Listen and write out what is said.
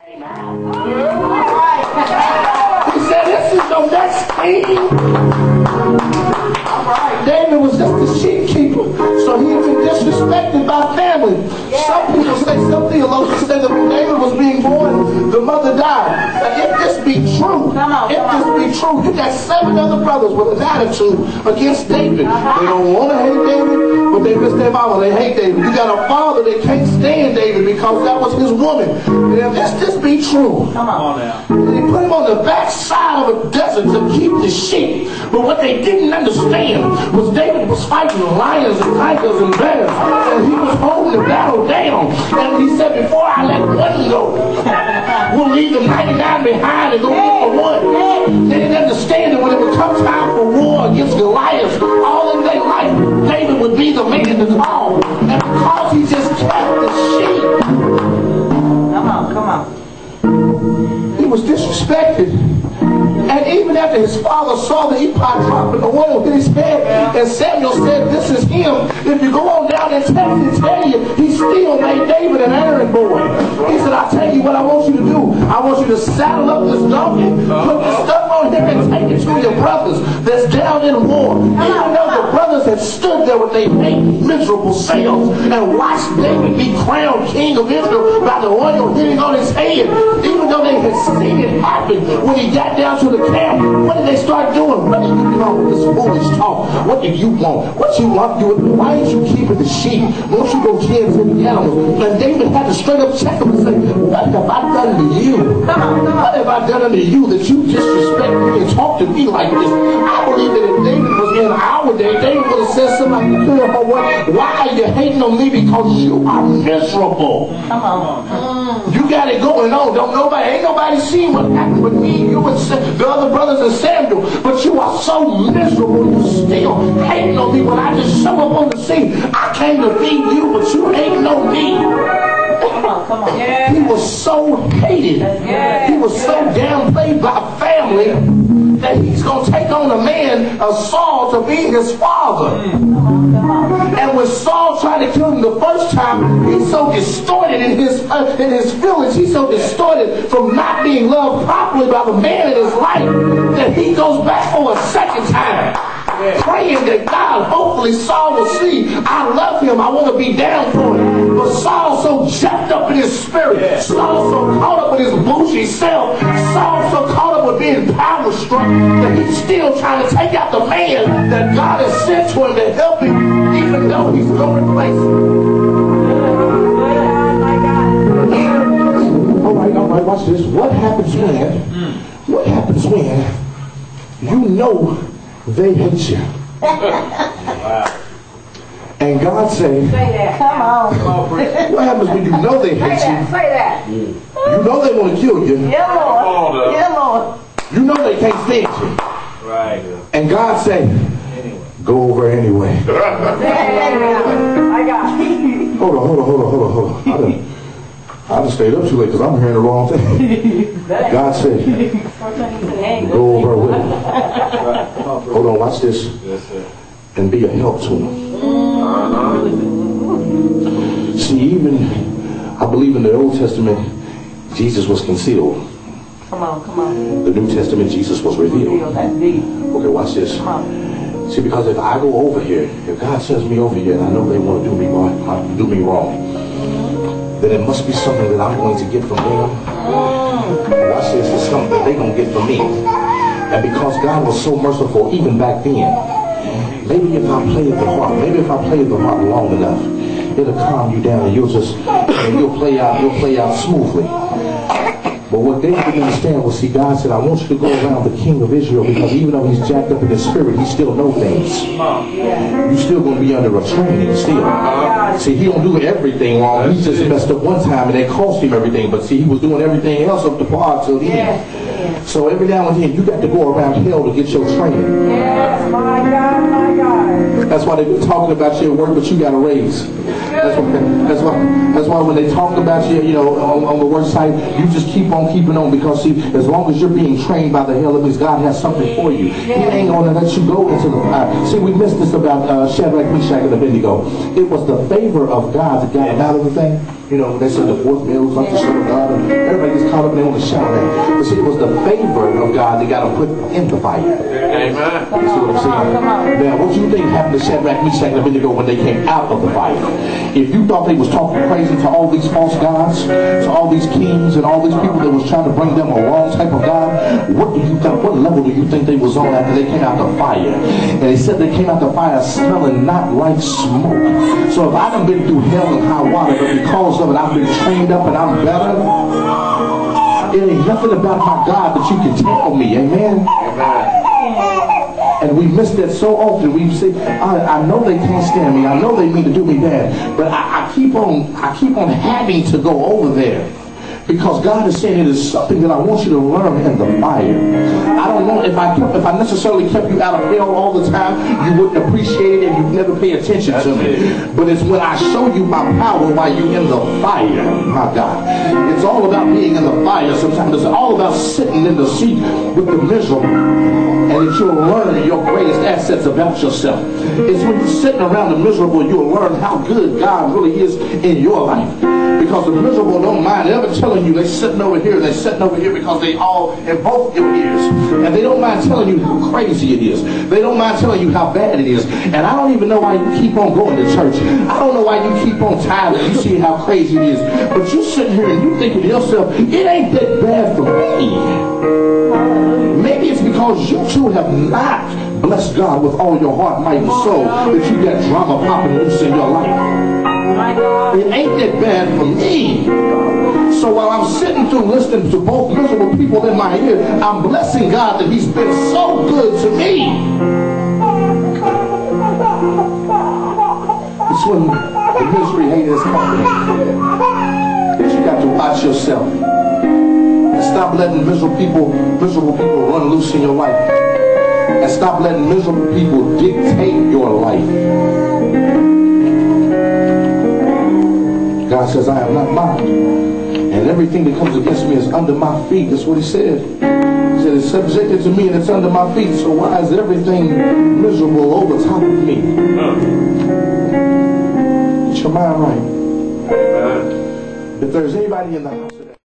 He said, this is the next king. David was just a sheep keeper, so he had been disrespected by family. Some people say, some theologians say that when David was being born, the mother died. Now, if this be true, you got 7 other brothers with an attitude against David. They don't want to hate David, but they miss their mama. They hate David. You got a father that can't stand David because that was his woman. And if this be true, come on now. They put him on the back side of a desert to keep the sheep. But what they didn't understand was David was fighting lions and tigers and bears. And he was holding the battle down. And he said, before I let one go, we'll leave the 99 behind and go get the one. They didn't understand that when it would come time for war against Goliath, all in their life, David would be the man to call. And because he just kept the sheep. Come on. He was disrespected. And even after his father saw the ephod dropping the oil in his head, and Samuel said, this is him. If you go on down and tell you, he still made David an errand boy. He said, I'll tell you what I want you to do. I want you to saddle up this donkey, put this stuff on here, and take it to your brothers that's down in war. Even though the brothers had stood there with their miserable selves and watched David be crowned king of Israel by the oil hitting on his head, even though they had seen it happen when he got down to the camp, what did they start doing? What did you know? This foolish talk. What do you want? What you want? Why ain't you keeping the sheep? Why don't you go tend to the animals? And David had to straight up check him and say, what have I done to you? What have I done to you that you disrespect me and talk to me like this? I believe that if David was in our day, David would have said something like, why are you hating on me? Because you are miserable. Come on. You got it going on. Ain't nobody seen what happened with me, you and the other brothers and Samuel, but you are so miserable, you still hating on me when I just show up on the scene. I came to feed you, but you hating on me. Come on. Yeah. He was so hated. Yeah. He was so downplayed by family that he's going to take on a man, Saul, to be his father. And when Saul tried to kill him the first time, he's so distorted in his feelings. He's so distorted from not being loved properly by the man in his life that he goes back for a second time. Praying that God, hopefully Saul will see, I love him, I want to be down for him. But Saul's so jacked up in his spirit. Saul's so caught up with his bougie self. Saul's so caught up with being power struck that he's still trying to take out the man that God has sent to him to help him, even though he's going to replace him. All right, watch this. What happens when you know they hate you? Wow. And God say that. Come on. What happens when you know they hate you? Say that. You know they want to kill you. Yeah, Lord. Yeah, Lord. You know they can't stand you. Right. And God say, go over anyway. I got it. Hold on. I just stayed up too late because I'm hearing the wrong thing. God said, go over with him. Hold on, watch this. And be a help to him. See, even, I believe in the Old Testament, Jesus was concealed. Come on. The New Testament, Jesus was revealed. Okay, watch this. See, because if I go over here, if God sends me over here and I know they want to do me wrong, then it must be something that I'm going to get from them. Watch this. It's something that they're going to get from me. And because God was so merciful even back then, maybe if I play the harp long enough, it'll calm you down and you'll play out smoothly. But what they didn't understand was, see, God said, I want you to go around the king of Israel, because even though he's jacked up in his spirit, he still knows things. You're still going to be under a training still. See, he don't do everything wrong. He just messed up one time and it cost him everything. But see, he was doing everything else up to par till the end. So every now and then, you got to go around hell to get your training. Yes, my God. That's why they've been talking about you at work, but you got a raise. That's why when they talk about you, on the work site, you just keep on keeping on, because see, as long as you're being trained by the hell, it means God has something for you. He ain't gonna let you go into the fire. See, we missed this about Shadrach, Meshach, and Abednego. It was the favor of God that got them out of the thing. They said the fourth meal was like the Son of God, and everybody gets caught up and they want to shout at it. But see, it was the favor of God that got them put in the fire. Amen. You see what I'm saying? Now, what do you think happened to Shadrach, Meshach, and Abednego when they came out of the fire? If you thought they was talking crazy to all these false gods, to all these kings and all these people that was trying to bring them a wrong type of God, what level do you think they was on after they came out the fire? And they said they came out the fire smelling not like smoke. So if I done been through hell and high water, but because of it I've been trained up and I'm better, it ain't nothing about my God that you can tell me. Amen? And we miss that so often. We say, I know they can't stand me. I know they mean to do me bad. But I keep on having to go over there. Because God is saying it is something that I want you to learn in the fire. I don't know if I necessarily kept you out of hell all the time, you wouldn't appreciate it and you'd never pay attention to me. But it's when I show you my power while you're in the fire, my God. It's all about being in the fire sometimes. It's all about sitting in the seat with the miserable. And that you'll learn your greatest assets about yourself. It's when you're sitting around the miserable, you'll learn how good God really is in your life. Because the miserable don't mind ever telling you they're sitting over here, they're sitting over here, because they all in both your ears. And they don't mind telling you how crazy it is. They don't mind telling you how bad it is. And I don't even know why you keep on going to church. I don't know why you keep on tithing. You see how crazy it is. But you sitting here and you thinking to yourself, it ain't that bad for me. Maybe it's because you too have not blessed God with all your heart, might, and soul, that you got drama popping loose in your life. It ain't that bad for me. So while I'm sitting through listening to both miserable people in my ear, I'm blessing God that He's been so good to me. It's when the misery hate is coming that you got to watch yourself and stop letting miserable people run loose in your life, and stop letting miserable people dictate your life. God says, I am not mocked, and everything that comes against me is under my feet. That's what He said. He said, it's subjected to me and it's under my feet. So why is everything miserable over top of me? Get your mind right. If there's anybody in the house today